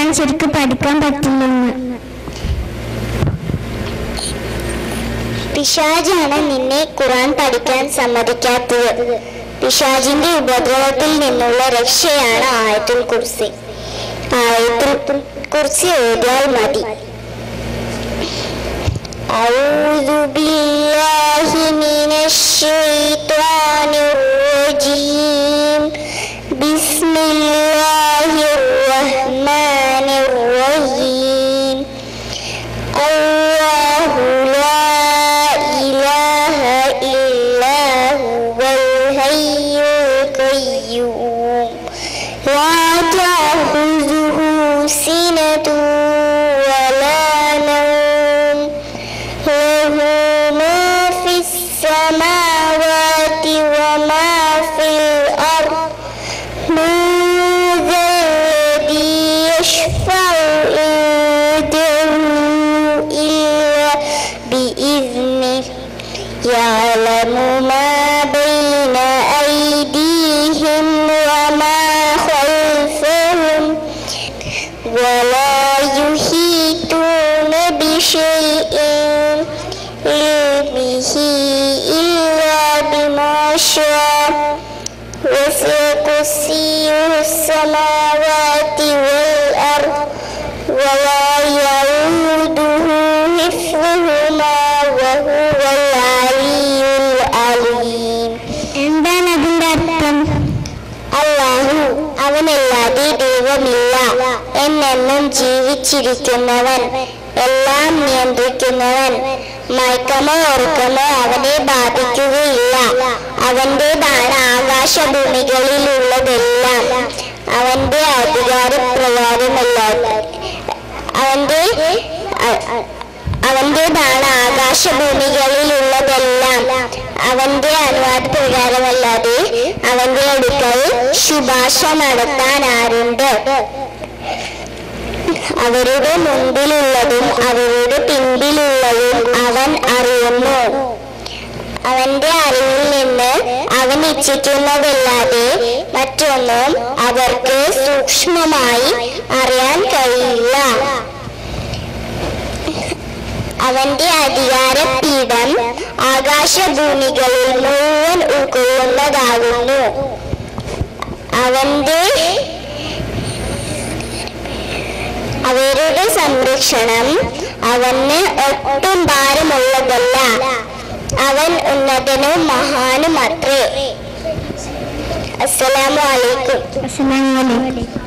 ഖുർആൻ ശരിക്കും പഠിക്കാൻ പറ്റില്ലെന്ന്. പിശാചാണ് നിന്നെ ഖുർആൻ പഠിക്കാൻ സമ്മതിക്കാത്തത്. പിശാചിന്റെ ഉപദ്രവത്തിൽ നിന്നുള്ള രക്ഷയാണ് ആയത്തുൽ കുർസി. ആയത്തുൽ കുർസി ഓതിയാൽ മതി. അഊദു ബില്ലാഹി മിനശ് ശൈത്വാനിർ റജീം. ബിസ്മില്ലാഹിർ റഹ്മാനിർ റഹീം. അല്ലാഹു ലാ ഇലാഹ ഇല്ലാ ഹുവൽ ഹയ്യുൽ ഖയ്യൂം. ലാ തഅഖുദുഹു സിനതുൻ വലാ നൗം. ലഹു മാ ഫിസ് സമാവാതി വമാ ഫിൽ അർദ്. മാ ദല്ലദീ യശ്ഫഉ ഇൻദഹു ഇല്ലാ ബിഇذنിഹി. യഅലമു മാ ബൈന അയ്ദീഹിം വമാ ഖൽഫഹും വലാ യുഹീതൂന ബിശൈഇൻ ഇൽമിഹി ഇല്ലാ ബിമാ ശാഅ. വസിഅ കുർസിയ്യുഹു സ്സമാവാതി വൽ അർദ് വലാ യഊദുഹു ഹിഫ്ദുഹുമാ വഹുവൽ അലിയ്യുൽ അലീം. എന്താണ് അതിന്റെ അർത്ഥം? അല്ലാഹു അവനല്ലാതെ ദൈവമില്ല, എന്നെന്നും ജീവിച്ചിരിക്കുന്നവൻ, എല്ലാം നിയന്ത്രിക്കുന്നവൻ. മയക്കമോ ഉറക്കമോ അവനെ ബാധിക്കുകയില്ല. അവന്റേതാണ് ആകാശഭൂമികളിലുള്ളതെല്ലാം. അവന്റെ അധികാരപ്രകാരമല്ലാതെ അവന്റേതാണ് ആകാശഭൂമികളിലുള്ളതെല്ലാം. അവന്റെ അനുവാദപ്രകാരമല്ലാതെ അവന്റെ അടുക്കൽ ശുപാർശ നടത്താൻ ആരുണ്ട്? അവരുടെ മുൻപിലുള്ളതും അവരുടെ പിൻപിലുള്ളതും അവൻ അറിയുന്നു. അവന്റെ അറിവിൽ നിന്ന് അവൻ ഇച്ഛിക്കുന്നതല്ലാതെ മറ്റൊന്നും അവർക്ക് സൂക്ഷ്മമായി അറിയാൻ കഴിയില്ല. അവന്റെ അധികാരപീഠം ആകാശഭൂമികളിൽ മുഴുവൻ ഉൾക്കൊള്ളുന്നതാകുന്നു. അവരുടെ സംരക്ഷണം അവന് ഒട്ടും ഭാരമുള്ളതല്ല. അവൻ ഉന്നതനും മഹാനും അത്രേ. അസ്സലാമു അലൈക്കും. അസ്സലാമു അലൈക്കും.